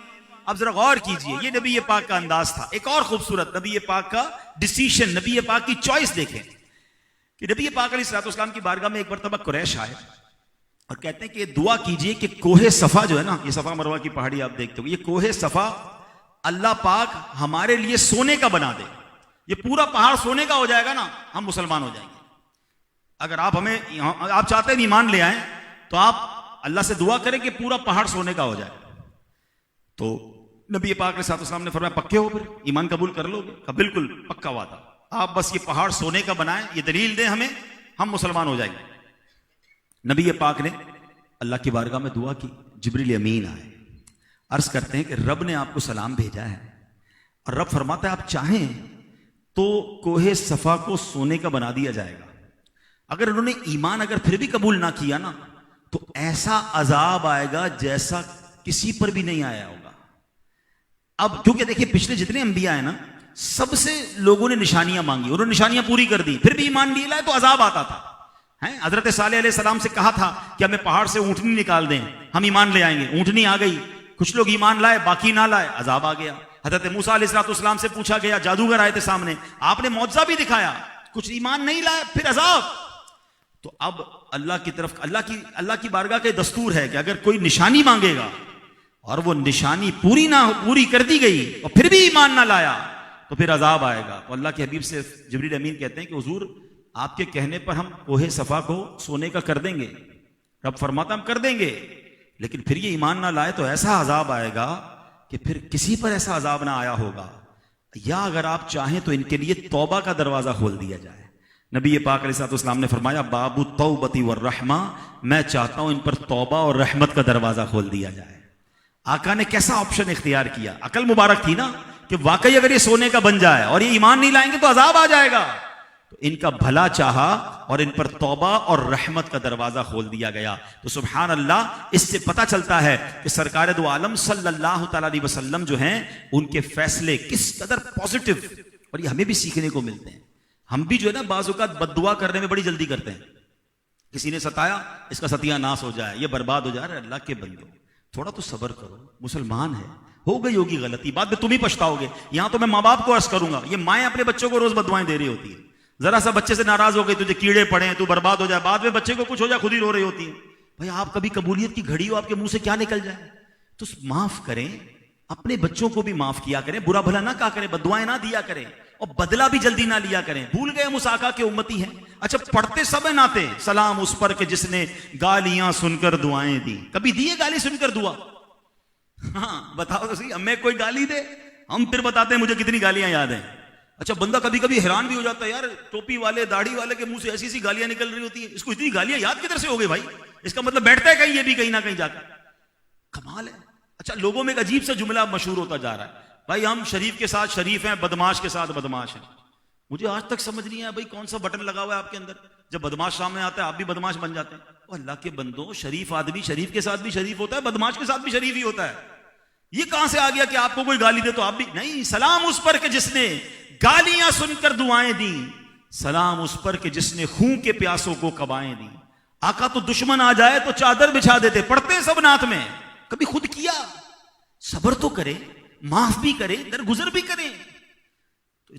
اب ذرا غور کیجئے, یہ نبی پاک کا انداز تھا. ایک اور خوبصورت نبی پاک کا ڈیسیشن, نبی پاک کی چوائس دیکھیں کہ نبی پاک علیہ الصلوۃ والسلام کی بارگاہ میں ایک مرتبہ قریش آئے اور کہتے ہیں کہ دعا کیجئے کہ کوہ صفا جو ہے نا, یہ صفا مروہ کی پہاڑی آپ دیکھتے ہو, یہ کوہ صفا اللہ پاک ہمارے لیے سونے کا بنا دے. یہ پورا پہاڑ سونے کا ہو جائے گا نا, ہم مسلمان ہو جائیں گے. اگر آپ چاہتے ہیں ایمان لے آئیں تو آپ اللہ سے دعا کریں کہ پورا پہاڑ سونے کا ہو جائے. تو نبی پاک علیہ السلام نے فرمایا پکے ہو, پھر ایمان قبول کر لو گے؟ بالکل پکا وعدہ, آپ بس یہ پہاڑ سونے کا بنائیں, یہ دلیل دیں ہمیں, ہم مسلمان ہو جائیں گے. نبی پاک نے اللہ کی بارگاہ میں دعا کی. جبریل امین آئے, عرض کرتے ہیں کہ رب نے آپ کو سلام بھیجا ہے, اور رب فرماتا ہے آپ چاہیں تو کوہ صفا کو سونے کا بنا دیا جائے گا. اگر انہوں نے ایمان اگر پھر بھی قبول نہ کیا نا تو ایسا عذاب آئے گا جیسا کسی پر بھی نہیں آیا ہوگا. اب کیونکہ دیکھیں پچھلے جتنے انبیاء ہیں نا, سب سے لوگوں نے نشانیاں مانگی, انہوں نے نشانیاں پوری کر دی, پھر بھی ایمان نہیں لائے تو عذاب آتا تھا. حضرت صالح علیہ السلام سے کہا تھا کہ ہمیں پہاڑ سے اونٹنی نکال دیں, ہم ایمان لے آئیں گے. اونٹنی آ گئی, کچھ لوگ ایمان لائے, باقی نہ لائے, عذاب آ گیا. حضرت موسیٰ علیہ السلام سے پوچھا گیا, جادوگر آئے تھے سامنے, آپ نے معجزہ بھی دکھایا, کچھ ایمان نہیں لائے, پھر عذاب. تو اب اللہ کی طرف اللہ کی بارگاہ کا دستور ہے کہ اگر کوئی نشانی مانگے گا اور وہ نشانی پوری کر دی گئی اور پھر بھی ایمان نہ لایا تو پھر عذاب آئے گا. تو اللہ کے حبیب سے جبریل امین کہتے ہیں کہ حضور آپ کے کہنے پر ہم کوہ صفا کو سونے کا کر دیں گے. رب فرماتا ہم کر دیں گے, لیکن پھر یہ ایمان نہ لائے تو ایسا عذاب آئے گا کہ پھر کسی پر ایسا عذاب نہ آیا ہوگا. یا اگر آپ چاہیں تو ان کے لیے توبہ کا دروازہ کھول دیا جائے. نبی پاک علیہ الصلوۃ والسلام نے فرمایا باب التوبۃ والرحمہ, میں چاہتا ہوں ان پر توبہ اور رحمت کا دروازہ کھول دیا جائے. آقا نے کیسا آپشن اختیار کیا, عقل مبارک تھی نا کہ واقعی اگر یہ سونے کا بن جائے اور یہ ایمان نہیں لائیں گے تو عذاب آ جائے گا. تو ان کا بھلا چاہا اور ان پر توبہ اور رحمت کا دروازہ کھول دیا گیا. تو سبحان اللہ, اس سے پتہ چلتا ہے کہ سرکار دو عالم صلی اللہ تعالی علیہ وسلم جو ہیں ان کے فیصلے کس قدر پازیٹو, اور یہ ہمیں بھی سیکھنے کو ملتے ہیں. ہم بھی جو ہے نا بعض اوقات بد دعا کرنے میں بڑی جلدی کرتے ہیں. کسی نے ستایا, اس کا ستیہ ناس ہو جائے, یہ برباد ہو جائے. اللہ کے بندو تھوڑا تو صبر کرو, مسلمان ہے, ہو گئی ہوگی غلطی, بعد میں تم ہی پچھتاؤ گے. یہاں تو میں ماں باپ کو عرض کروں گا, یہ مائیں اپنے بچوں کو روز بددعائیں دے رہی ہوتی ہیں. ذرا سا بچے سے ناراض ہو گئی, تجھے کیڑے پڑے, تو برباد ہو جائے, بعد میں بچے کو کچھ ہو جائے خود ہی رو رہی ہوتی ہے. بھائی آپ کبھی قبولیت کی گھڑی ہو, آپ کے منہ سے کیا نکل جائے, تو معاف کریں, اپنے بچوں کو بھی معاف کیا کریں, برا بھلا نہ کہا کریں, بددعائیں نہ دیا کریں, اور بدلہ بھی جلدی نہ لیا کریں. بھول گئے ہم اس آقا کے امتی ہیں. اچھا پڑھتے سب ہیں ناتے, سلام اس پر کہ جس نے گالیاں سن کر دعائیں دی. کبھی دیے گالی سن کر دعا؟ ہاں بتاؤ تو صحیح, ہمیں کوئی گالی دے, ہم پھر بتاتے ہیں مجھے کتنی گالیاں یاد ہیں. اچھا بندہ کبھی کبھی حیران بھی ہو جاتا ہے, یار ٹوپی والے داڑھی والے کے منہ سے ایسی گالیاں نکل رہی ہوتی ہیں, اس کو اتنی گالیاں یاد کدھر سے ہو گئی بھائی؟ اس کا مطلب بیٹھتا ہے کہیں, یہ بھی کہیں نہ کہیں جا کر, کمال ہے. اچھا لوگوں میں ایک عجیب سا جملہ مشہور ہوتا جا رہا ہے, بھائی ہم شریف کے ساتھ شریف ہیں, بدماش کے ساتھ بدماش ہیں. مجھے آج تک سمجھ نہیں آیا بھائی کون سا بٹن لگا ہوا ہے آپ کے اندر, جب بدماش سامنے آتا ہے آپ بھی بدماش بن جاتے ہیں. اور اللہ کے بندوں, شریف آدمی شریف کے ساتھ بھی شریف ہوتا ہے, بدماش کے ساتھ بھی شریف ہی ہوتا ہے. یہ کہاں سے آ گیا کہ آپ کو کوئی گالی دے تو آپ بھی نہیں؟ سلام اس پر کہ جس نے گالیاں سن کر دعائیں دیں, سلام اس پر کہ جس نے خون کے پیاسوں کو قبائیں دیں. آقا تو دشمن آ جائے تو چادر بچھا دیتے, پڑھتے سب نعت میں. کبھی خود کیا, صبر تو کرے, معاف بھی کرے, درگزر بھی کرے.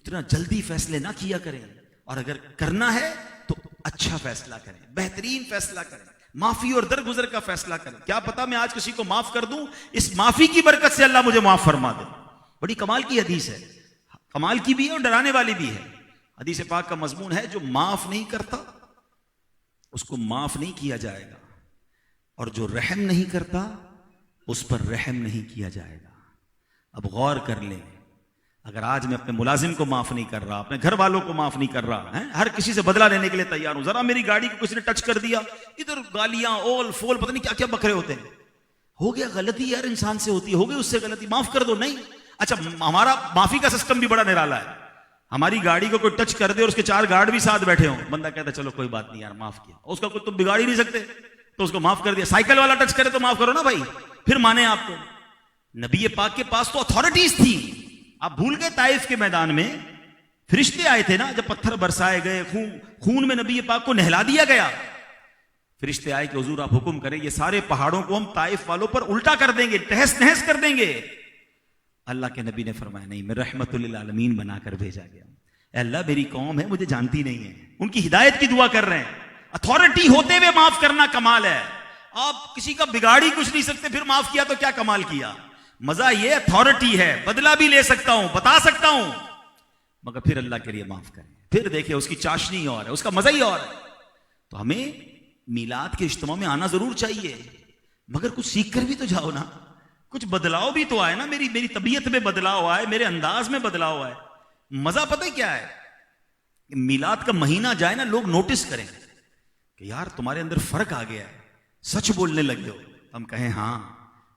اتنا جلدی فیصلے نہ کیا کریں، اور اگر کرنا ہے تو اچھا فیصلہ کریں، بہترین فیصلہ کریں، معافی اور درگزر کا فیصلہ کریں. کیا پتا میں آج کسی کو معاف کر دوں، اس معافی کی برکت سے اللہ مجھے معاف فرما دے. بڑی کمال کی حدیث ہے، کمال کی بھی ہے اور ڈرانے والی بھی ہے. حدیث پاک کا مضمون ہے جو معاف نہیں کرتا اس کو معاف نہیں کیا جائے گا، اور جو رحم نہیں کرتا اس پر رحم نہیں کیا جائے گا. اب غور کر لیں، اگر آج میں اپنے ملازم کو معاف نہیں کر رہا، اپنے گھر والوں کو معاف نہیں کر رہا، ہر کسی سے بدلہ لینے کے لیے تیار ہوں، ذرا میری گاڑی کو کسی نے ٹچ کر دیا، ادھر گالیاں اول فول پتہ نہیں کیا کیا بکرے ہوتے ہیں. ہو گیا غلطی یار، انسان سے ہوتی ہے، ہو گئی اس سے غلطی، معاف کر دو. نہیں، اچھا ہمارا معافی کا سسٹم بھی بڑا نرالا ہے. ہماری گاڑی کو کوئی ٹچ کر دے اور اس کے 4 گارڈ بھی ساتھ بیٹھے ہوں، بندہ کہتا ہے چلو کوئی بات نہیں یار معاف کیا، اس کا کوئی تم بگاڑ ہی نہیں سکتے تو اس کو معاف کر دیا. سائیکل والا ٹچ کرے تو معاف کرو نا بھائی، پھر مانے آپ کو. نبی پاک کے پاس تو اتھارٹیز تھی. آپ بھول گئے طائف کے میدان میں فرشتے آئے تھے نا، جب پتھر برسائے گئے، خون میں نبی پاک کو نہلا دیا گیا. فرشتے آئے کہ حضور آپ حکم کریں یہ سارے پہاڑوں کو ہم طائف والوں پر الٹا کر دیں گے، تہس نہس کر دیں گے. اللہ کے نبی نے فرمایا نہیں، میں رحمت للعالمین بنا کر بھیجا گیا. اے اللہ میری قوم ہے، مجھے جانتی نہیں ہے، ان کی ہدایت کی دعا کر رہے ہیں. اتھارٹی ہوتے ہوئے معاف کرنا کمال ہے. آپ کسی کا بگاڑ ہی کچھ نہیں سکتے، پھر معاف کیا تو کیا کمال کیا. مزہ یہ اتھارٹی ہے، بدلہ بھی لے سکتا ہوں، بتا سکتا ہوں، مگر پھر اللہ کے لیے معاف کریں. پھر دیکھیں اس کی چاشنی اور ہے، اس کا مزہ ہی اور ہے. تو ہمیں میلاد کے اجتماع میں آنا ضرور چاہیے، مگر کچھ سیکھ کر بھی تو جاؤ نا، کچھ بدلاؤ بھی تو آئے نا. میری طبیعت میں بدلاؤ آئے، میرے انداز میں بدلاؤ آئے. مزہ پتہ کیا ہے، میلاد کا مہینہ جائے نا، لوگ نوٹس کریں کہ یار تمہارے اندر فرق آ گیا ہے، سچ بولنے لگے ہو. ہم کہیں ہاں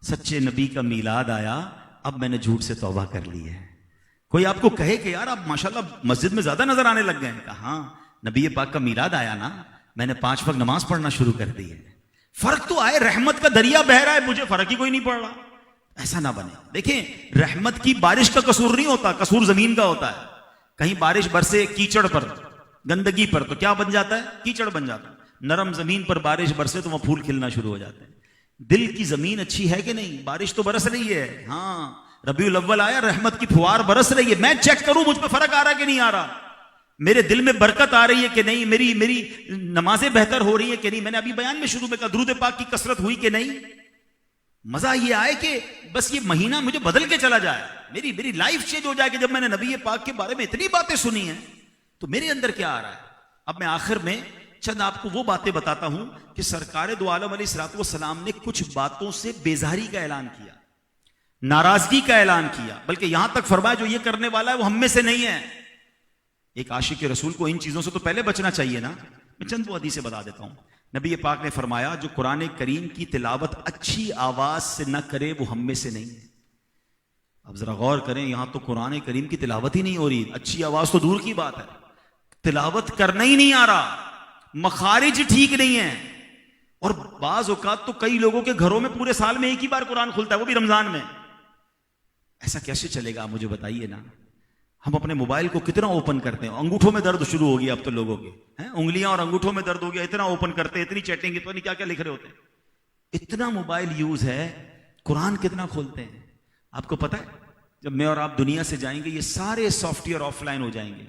سچے نبی کا میلاد آیا، اب میں نے جھوٹ سے توبہ کر لی ہے. کوئی آپ کو کہے کہ یار آپ ماشاءاللہ مسجد میں زیادہ نظر آنے لگ گئے ہیں، کہا ہاں نبی پاک کا میلاد آیا نا، میں نے 5 وقت نماز پڑھنا شروع کر دی ہے. فرق تو آئے، رحمت کا دریا بہ رہا ہے، مجھے فرق ہی کوئی نہیں پڑ رہا. ایسا نہ بنے. دیکھیں رحمت کی بارش کا قصور نہیں ہوتا، قصور زمین کا ہوتا ہے. کہیں بارش برسے کیچڑ پر، گندگی پر، تو کیا بن جاتا ہے؟ کیچڑ بن جاتا ہے. نرم زمین پر بارش برسے تو وہاں پھول کھلنا شروع ہو جاتے ہیں. دل کی زمین اچھی ہے کہ نہیں؟ بارش تو برس رہی ہے، ہاں ربیع الاول آیا، رحمت کی پھوار برس رہی ہے. میں چیک کروں مجھ پہ فرق آ رہا ہے کہ نہیں آ رہا، میرے دل میں برکت آ رہی ہے کہ نہیں، میری نمازیں بہتر ہو رہی ہیں کہ نہیں. میں نے ابھی بیان میں شروع میں کہا درود پاک کی کثرت ہوئی کہ نہیں. مزہ یہ آئے کہ بس یہ مہینہ مجھے بدل کے چلا جائے، میری لائف چینج ہو جائے کہ جب میں نے نبی پاک کے بارے میں اتنی باتیں سنی ہیں تو میرے اندر کیا آ رہا ہے. اب میں آخر میں چند آپ کو وہ باتیں بتاتا ہوں کہ سرکار دو عالم علیہ الصلوۃ والسلام نے کچھ باتوں سے بیزاری کا اعلان کیا، ناراضگی کا اعلان کیا، بلکہ یہاں تک فرمایا جو یہ کرنے والا ہے وہ ہم میں سے نہیں ہے. ایک عاشق رسول کو ان چیزوں سے تو پہلے بچنا چاہیے نا. میں چند وہ حدیثیں بتا دیتا ہوں. نبی پاک نے فرمایا جو قرآن کریم کی تلاوت اچھی آواز سے نہ کرے وہ ہم میں سے نہیں ہے. اب ذرا غور کریں، یہاں تو قرآن کریم کی تلاوت ہی نہیں ہو رہی، اچھی آواز تو دور کی بات ہے، تلاوت کرنا ہی نہیں آ رہا، مخارج ٹھیک نہیں ہے. اور بعض اوقات تو کئی لوگوں کے گھروں میں پورے سال میں ایک ہی بار قرآن کھلتا ہے، وہ بھی رمضان میں. ایسا کیسے چلے گا مجھے بتائیے نا. ہم اپنے موبائل کو کتنا اوپن کرتے ہیں، انگوٹھوں میں درد شروع ہو گیا اب تو لوگوں کے، انگلیاں اور انگوٹھوں میں درد ہو گیا، اتنا اوپن کرتے ہیں، اتنی چیٹنگ، اتنی کیا کیا لکھ رہے ہوتے ہیں. اتنا موبائل یوز ہے، قرآن کتنا کھولتے ہیں. آپ کو پتا ہے جب میں اور آپ دنیا سے جائیں گے یہ سارے سافٹ ویئر آف لائن ہو جائیں گے.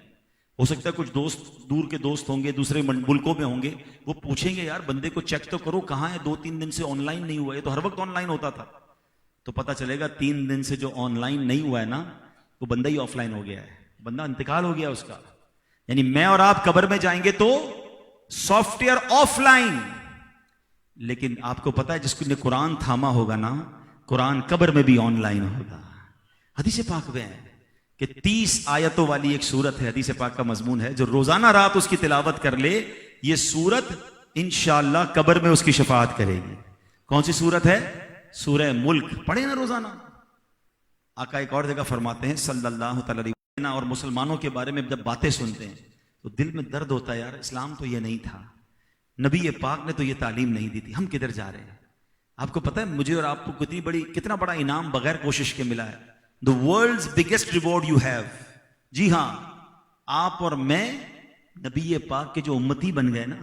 ہو سکتا ہے کچھ دوست دور کے دوست ہوں گے، دوسرے ملکوں میں ہوں گے، وہ پوچھیں گے یار بندے کو چیک تو کرو کہاں ہے، 2-3 دن سے آن لائن نہیں ہوا ہے. تو ہر وقت آن لائن ہوتا تھا. تو پتا چلے گا 3 دن سے جو آن لائن نہیں ہوا ہے نا وہ بندہ ہی آف لائن ہو گیا ہے، بندہ انتقال ہو گیا اس کا. یعنی میں اور آپ قبر میں جائیں گے تو سافٹ ویئر آف لائن. لیکن آپ کو پتا ہے جس نے قرآن تھاما ہوگا نا، قرآن قبر میں بھی آن لائن ہوگا. حدیث پاک میں ہے کہ 30 آیتوں والی ایک سورت ہے، حدیث پاک کا مضمون ہے، جو روزانہ رات اس کی تلاوت کر لے یہ سورت انشاءاللہ قبر میں اس کی شفاعت کرے گی. کون سی سورت ہے؟ سورہ ملک. پڑھے نا روزانہ. آقا ایک اور جگہ فرماتے ہیں صلی اللہ تعالی علیہ وسلم، اور مسلمانوں کے بارے میں جب باتیں سنتے ہیں تو دل میں درد ہوتا ہے، یار اسلام تو یہ نہیں تھا، نبی پاک نے تو یہ تعلیم نہیں دی تھی، ہم کدھر جا رہے ہیں. آپ کو پتا ہے مجھے اور آپ کو کتنا بڑا انعام بغیر کوشش کے ملا ہے. The world's biggest reward you have. جی ہاں، آپ اور میں نبی پاک کے جو امتی بن گئے نا،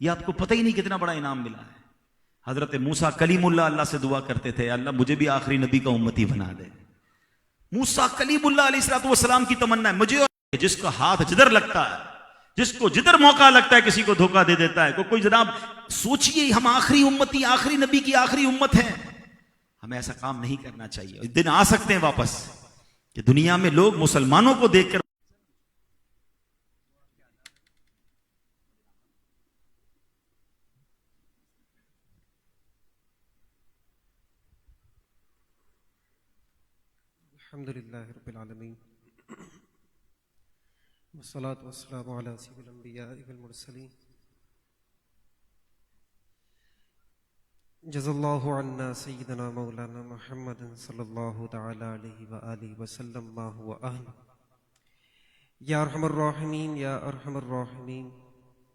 یہ آپ کو پتہ ہی نہیں کتنا بڑا انعام ملا ہے. حضرت موسیٰ کلیم اللہ اللہ سے دعا کرتے تھے اللہ مجھے بھی آخری نبی کا امتی بنا دے. موسیٰ کلیم اللہ علیہ السلام کی تمنا ہے مجھے جس کا ہاتھ جدھر لگتا ہے، جس کو جدھر موقع لگتا ہے کسی کو دھوکہ دے دیتا ہے. کوئی جناب سوچئے ہم آخری امتی، آخری نبی کی آخری امت ہیں، ہمیں ایسا کام نہیں کرنا چاہیے. دن آ سکتے ہیں واپس کہ دنیا میں لوگ مسلمانوں کو دیکھ کر الحمدللہ رب العالمین والصلاة والسلام علی سید الانبیاء والمرسلین. جزا اللہ عنا سیدنا مولانا محمد صلی اللہ تعالی علیہ وآلہ وسلم ما هو اہل. یا ارحم الراحمین یا ارحم الراحمین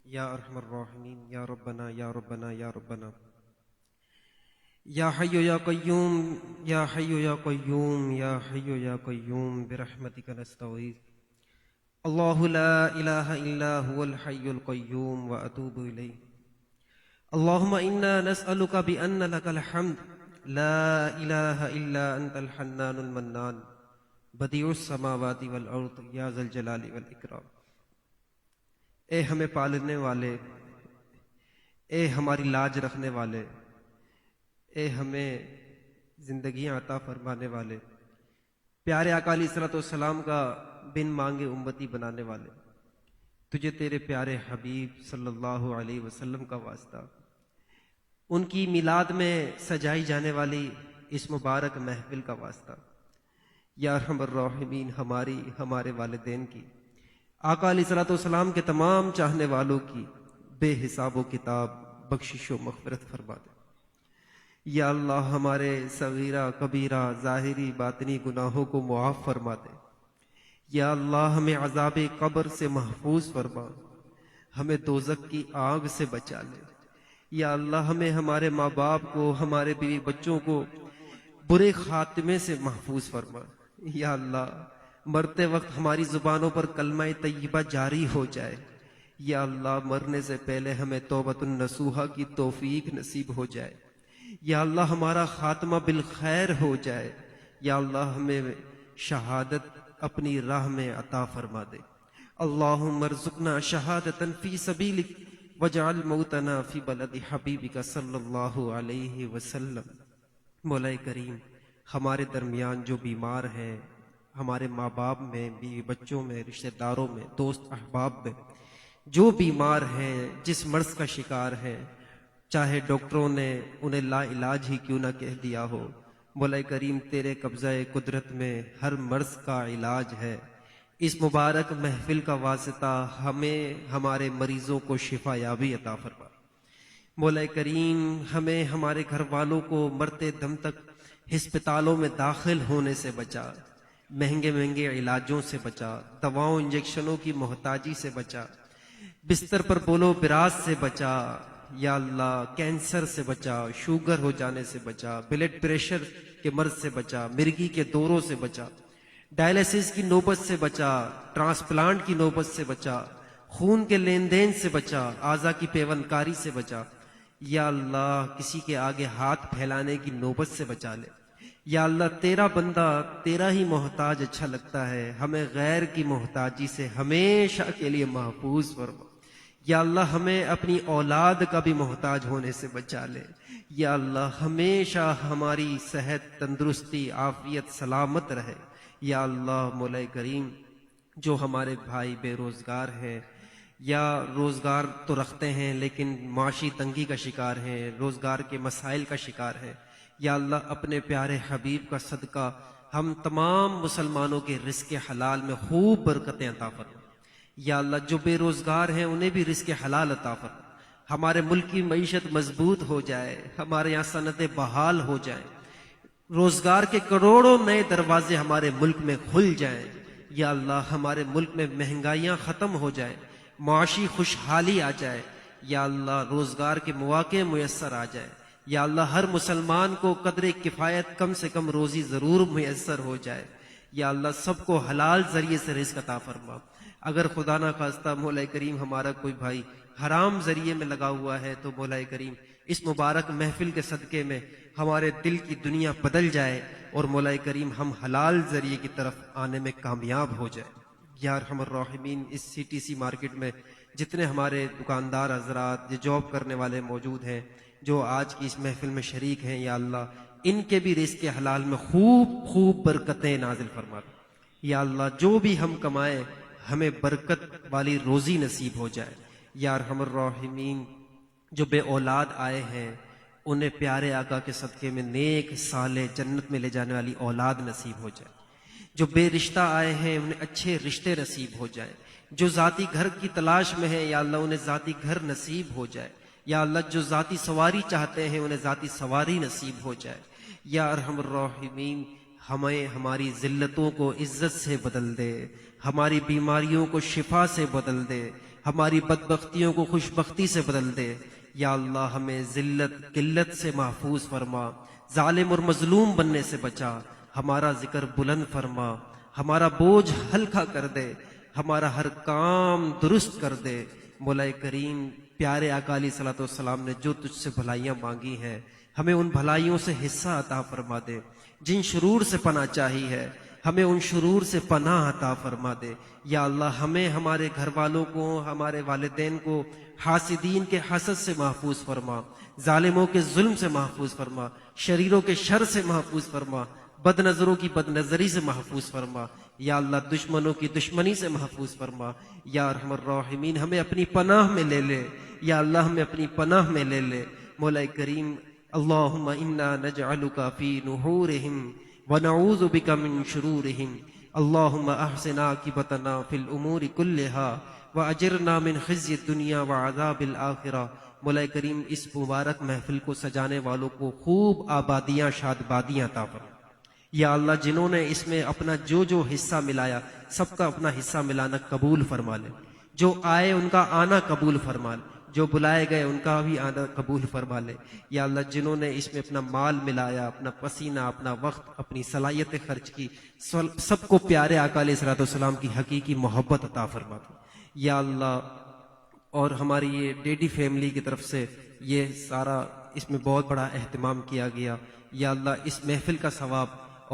یا ارحم الراحمین یا ربنا یا ربنا یا ربنا یا حی یا قیوم یا حی یا قیوم یا حی یا قیوم برحمتک نستغیث. اللہ لا الہ الا هو الحی القیوم واتوب الیہ. اللہم انا نسألک بأن لک الحمد لا الہ الا انت الحنان المنان بدیع السماوات والارض یا ذا الجلال والاکرام. اے ہمیں پالنے والے، اے ہماری لاج رکھنے والے، اے ہمیں زندگیاں عطا فرمانے والے، پیارے آقا علیہ الصلوۃ والسلام کا بن مانگے امتی بنانے والے، تجھے تیرے پیارے حبیب صلی اللہ علیہ وسلم کا واسطہ، ان کی میلاد میں سجائی جانے والی اس مبارک محفل کا واسطہ، یا ارحم الراحمین ہماری، ہمارے والدین کی، آقا علیہ الصلوۃ والسلام کے تمام چاہنے والوں کی بے حساب و کتاب بخشش و مغفرت فرما دے. یا اللہ ہمارے صغیرہ کبیرہ ظاہری باطنی گناہوں کو معاف فرما دے. یا اللہ ہمیں عذاب قبر سے محفوظ فرما، ہمیں دوزخ کی آگ سے بچا لے. یا اللہ ہمیں، ہمارے ماں باپ کو، ہمارے بیوی بچوں کو برے خاتمے سے محفوظ فرما. یا اللہ مرتے وقت ہماری زبانوں پر کلمہ طیبہ جاری ہو جائے. یا اللہ مرنے سے پہلے ہمیں توبۃ النصوحہ کی توفیق نصیب ہو جائے. یا اللہ ہمارا خاتمہ بالخیر ہو جائے. یا اللہ ہمیں شہادت اپنی راہ میں عطا فرما دے. اللہم ارزقنا شہادتا فی سبیلک وجعل موتنا فی بلد حبیبک صلی اللہ علیہ وسلم. مولا کریم ہمارے درمیان جو بیمار ہیں، ہمارے ماں باپ میں، بیوی بچوں میں، رشتہ داروں میں، دوست احباب میں جو بیمار ہیں، جس مرض کا شکار ہیں، چاہے ڈاکٹروں نے انہیں لا علاج ہی کیوں نہ کہہ دیا ہو، مولا کریم تیرے قبضہ قدرت میں ہر مرض کا علاج ہے. اس مبارک محفل کا واسطہ ہمیں، ہمارے مریضوں کو شفا یابی عطا فرما. مولا کریم ہمیں، ہمارے گھر والوں کو مرتے دم تک ہسپتالوں میں داخل ہونے سے بچا، مہنگے مہنگے علاجوں سے بچا، دواؤں انجیکشنوں کی محتاجی سے بچا، بستر پر بولو براز سے بچا. یا اللہ کینسر سے بچا، شوگر ہو جانے سے بچا، بلڈ پریشر کے مرض سے بچا، مرگی کے دوروں سے بچا، ڈائلسس کی نوبت سے بچا، ٹرانسپلانٹ کی نوبت سے بچا، خون کے لین دین سے بچا، اعضا کی پیوند کاری سے بچا. یا اللہ کسی کے آگے ہاتھ پھیلانے کی نوبت سے بچا لے. یا اللہ تیرا بندہ تیرا ہی محتاج اچھا لگتا ہے، ہمیں غیر کی محتاجی سے ہمیشہ کے لیے محفوظ فرما. یا اللہ ہمیں اپنی اولاد کا بھی محتاج ہونے سے بچا لے. یا اللہ ہمیشہ ہماری صحت، تندرستی، عافیت، سلامت رہے. یا اللہ مولا کریم جو ہمارے بھائی بے روزگار ہیں یا روزگار تو رکھتے ہیں لیکن معاشی تنگی کا شکار ہیں، روزگار کے مسائل کا شکار ہیں، یا اللہ اپنے پیارے حبیب کا صدقہ ہم تمام مسلمانوں کے رزق حلال میں خوب برکتیں عطا فرما. یا اللہ جو بے روزگار ہیں انہیں بھی رزق حلال عطا فرما. ہمارے ملک کی معیشت مضبوط ہو جائے، ہمارے یہاں صنعتیں بحال ہو جائیں، روزگار کے کروڑوں نئے دروازے ہمارے ملک میں کھل جائیں. یا اللہ ہمارے ملک میں مہنگائیاں ختم ہو جائیں، معاشی خوشحالی آ جائے. یا اللہ روزگار کے مواقع میسر آ جائے. یا اللہ ہر مسلمان کو قدر کفایت کم سے کم روزی ضرور میسر ہو جائے. یا اللہ سب کو حلال ذریعے سے رزق عطا فرما. اگر خدا نہ خواستہ مولا کریم ہمارا کوئی بھائی حرام ذریعے میں لگا ہوا ہے تو مولا کریم اس مبارک محفل کے صدقے میں ہمارے دل کی دنیا بدل جائے اور مولا کریم ہم حلال ذریعے کی طرف آنے میں کامیاب ہو جائے. یا ارحم الراحمین اس سی ٹی سی مارکیٹ میں جتنے ہمارے دکاندار حضرات جو جاب کرنے والے موجود ہیں جو آج کی اس محفل میں شریک ہیں، یا اللہ ان کے بھی رزق حلال میں خوب خوب برکتیں نازل فرما دے۔ یا اللہ جو بھی ہم کمائے ہمیں برکت والی روزی نصیب ہو جائے۔ یا ارحم الراحمین جو بے اولاد آئے ہیں انہیں پیارے آقا کے صدقے میں نیک صالح جنت میں لے جانے والی اولاد نصیب ہو جائے۔ جو بے رشتہ آئے ہیں انہیں اچھے رشتے نصیب ہو جائیں۔ جو ذاتی گھر کی تلاش میں ہیں یا اللہ انہیں ذاتی گھر نصیب ہو جائے۔ یا اللہ جو ذاتی سواری چاہتے ہیں انہیں ذاتی سواری نصیب ہو جائے۔ یا ارحم الراحمین ہمیں ہماری ذلتوں کو عزت سے بدل دے، ہماری بیماریوں کو شفا سے بدل دے، ہماری بدبختیوں کو خوشبختی سے بدل دے۔ یا اللہ ہمیں ذلت قلت سے محفوظ فرما، ظالم اور مظلوم بننے سے بچا، ہمارا ذکر بلند فرما، ہمارا بوجھ ہلکا کر دے، ہمارا ہر کام درست کر دے۔ مولا کریم پیارے آقا علیہ الصلوۃ والسلام نے جو تجھ سے بھلائیاں مانگی ہیں ہمیں ان بھلائیوں سے حصہ عطا فرما دے۔ جن شرور سے پناہ چاہی ہے ہمیں ان شرور سے پناہ عطا فرما دے۔ یا اللہ ہمیں ہمارے گھر والوں کو ہمارے والدین کو حاسدین کے حسد سے محفوظ فرما، ظالموں کے ظلم سے محفوظ فرما، شریروں کے شر سے محفوظ فرما، بد نظروں کی بد نظری سے محفوظ فرما۔ یا اللہ دشمنوں کی دشمنی سے محفوظ فرما۔ یا ارحم الراحمین ہمیں اپنی پناہ میں لے لے، یا اللہ ہمیں اپنی پناہ میں لے لے۔ مولا کریم اللہم انا نجعلک فی نحورہم ونعوذ بک من شرورہم، اللہم احسن عاقبتنا فی الامور کلہا واجرنا من خزی الدنیا وعذاب الآخرہ۔ مولا کریم اس مبارک محفل کو سجانے والوں کو خوب آبادیاں شادبادیاں عطا فرما۔ یا اللہ جنہوں نے اس میں اپنا جو حصہ ملایا سب کا اپنا حصہ ملانا قبول فرما لے، جو آئے ان کا آنا قبول فرما لے، جو بلائے گئے ان کا بھی آنا قبول فرما لے۔ یا اللہ جنہوں نے اس میں اپنا مال ملایا، اپنا پسینہ، اپنا وقت، اپنی صلاحیت خرچ کی، سب کو پیارے آقا علیہ الصلوۃ والسلام کی حقیقی محبت عطا فرما دے۔ یا اللہ اور ہماری یہ ڈیڈی فیملی کی طرف سے یہ سارا اس میں بہت بڑا اہتمام کیا گیا، یا اللہ اس محفل کا ثواب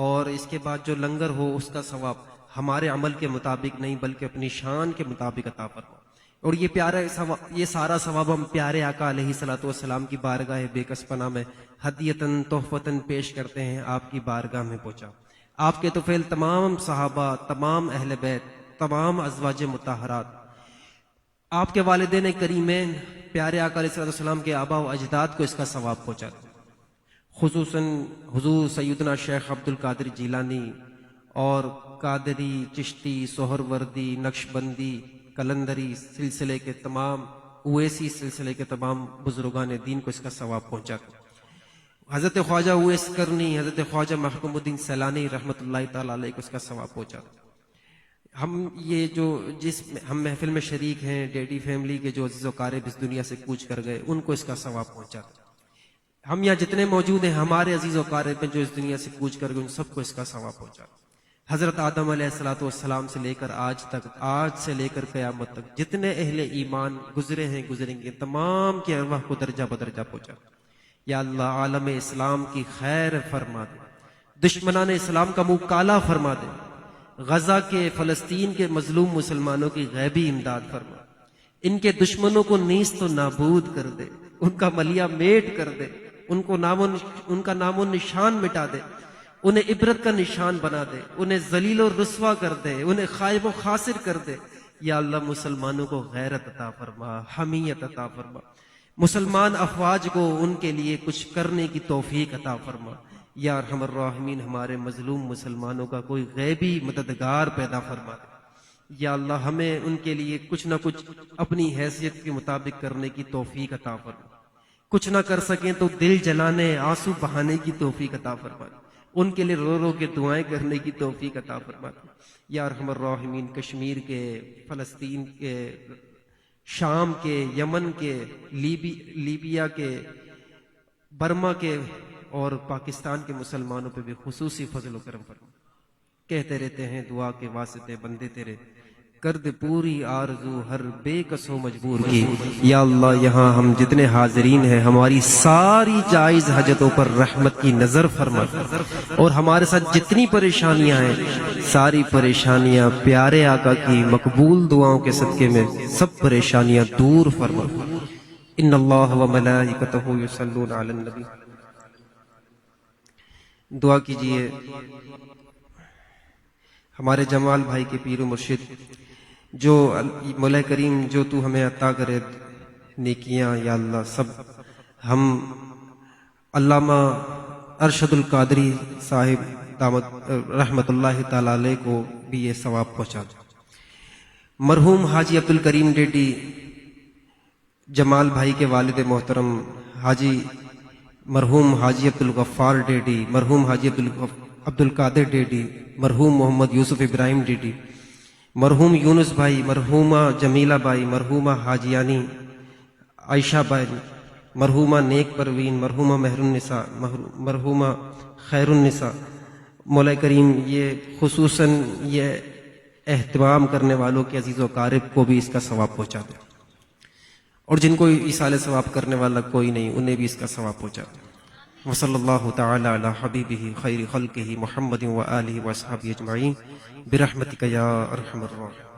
اور اس کے بعد جو لنگر ہو اس کا ثواب ہمارے عمل کے مطابق نہیں بلکہ اپنی شان کے مطابق عطا فرما۔ اور یہ سارا ثواب ہم پیارے آقا علیہ الصلوۃ والسلام کی بارگاہ بے کس پناہ میں ہدیتاً تحفتاً پیش کرتے ہیں، آپ کی بارگاہ میں پہنچا۔ آپ کے طفیل تمام صحابہ، تمام اہل بیت، تمام ازواج مطہرات، آپ کے والدین کریمین، پیارے آقا علیہ الصلوۃ والسلام کے آباء و اجداد کو اس کا ثواب پہنچا، خصوصاً حضور سیدنا شیخ عبد القادر جیلانی اور قادری، چشتی، سہروردی، نقشبندی، کلندری سلسلے کے تمام، اویسی سلسلے کے تمام بزرگان دین کو اس کا ثواب پہنچا۔ حضرت خواجہ اویس کرنی، حضرت خواجہ محکوم الدین سیلانی رحمۃ اللہ تعالی علیہ کو اس کا ثواب پہنچا۔ ہم یہ جس ہم محفل میں شریک ہیں ڈیڈی فیملی کے جو عزیز و اقارب اس دنیا سے کوچ کر گئے ان کو اس کا ثواب پہنچا۔ ہم یہاں جتنے موجود ہیں ہمارے عزیز و اقارب میں جو اس دنیا سے کوچ کر گئے ان سب کو اس کا ثواب پہنچا۔ حضرت آدم علیہ الصلوۃ والسلام سے لے کر آج تک، آج سے لے کر قیامت تک جتنے اہل ایمان گزرے ہیں گزریں گے تمام کی ارواح کو درجہ بدرجہ پہنچا۔ یا اللہ عالم اسلام کی خیر فرما دے، دشمنان اسلام کا منہ کالا فرما دے، غزہ کے، فلسطین کے مظلوم مسلمانوں کی غیبی امداد فرما، ان کے دشمنوں کو نیست و نابود کر دے، ان کا ملیا میٹ کر دے، ان کا نام و نشان مٹا دے، انہیں عبرت کا نشان بنا دے، انہیں ذلیل و رسوا کر دے، انہیں خائب و خاسر کر دے۔ یا اللہ مسلمانوں کو غیرت عطا فرما، حمیت عطا فرما، مسلمان افواج کو ان کے لیے کچھ کرنے کی توفیق عطا فرما۔ یا ارحم الراحمین ہمارے مظلوم مسلمانوں کا کوئی غیبی مددگار پیدا فرما دے۔ یا اللہ ہمیں ان کے لیے کچھ نہ کچھ اپنی حیثیت کے مطابق کرنے کی توفیق عطا فرما، کچھ نہ کر سکیں تو دل جلانے، آنسو بہانے کی توفیق عطا فرما، ان کے لیے رو رو کے دعائیں کرنے کی توفیق عطا فرما۔ یا ارحم الراحمین کشمیر کے، فلسطین کے، شام کے، یمن کے، لیبیا کے، برما کے اور پاکستان کے مسلمانوں پہ بھی خصوصی فضل و کرم فرما۔ کہتے رہتے ہیں دعا کے واسطے بندے تیرے کر دے پوری آرزو ہر بے کس و مجبور کی۔ یا اللہ یہاں ہم جتنے حاضرین ہیں ہماری ساری جائز حاجتوں پر رحمت کی نظر فرما، اور ہمارے ساتھ جتنی پریشانیاں ہیں ساری پریشانیاں پیارے آقا کی مقبول دعاؤں کے صدقے میں سب پریشانیاں دور فرما۔ ان اللہ و ملائکتہ یصلون علی النبی۔ دعا کیجئے ہمارے جمال بھائی کے پیر و مرشد، جو مولا کریم جو تو ہمیں عطا کرے نیکیاں یا اللہ سب ہم علامہ ارشد القادری صاحب دامت رحمت اللہ تعالی علیہ کو بھی یہ ثواب پہنچا دے۔ مرحوم حاجی عبد الکریم ڈیڈی جمال بھائی کے والد محترم حاجی مرحوم حاجی عبد الغفار ڈیڈی، مرحوم حاجی عبد القادر ڈیڈی، مرحوم محمد یوسف ابراہیم ڈیڈی، مرحوم یونس بھائی، مرحومہ جمیلہ بائی، مرحومہ حاجیانی عائشہ بائی، مرحومہ نیک پروین، مرحومہ مہر النساء، مرحومہ خیر النساء، مولا کریم یہ خصوصاً یہ اہتمام کرنے والوں کے عزیز و اقارب کو بھی اس کا ثواب پہنچا دے، اور جن کو ایصال ثواب کرنے والا کوئی نہیں انہیں بھی اس کا ثواب پہنچا دے۔ وصلی اللہ تعالی علی حبیبہ خیر خلقہ محمد و آلہ و اصحابہ اجمعین برحمتک یا ارحم الراحمین۔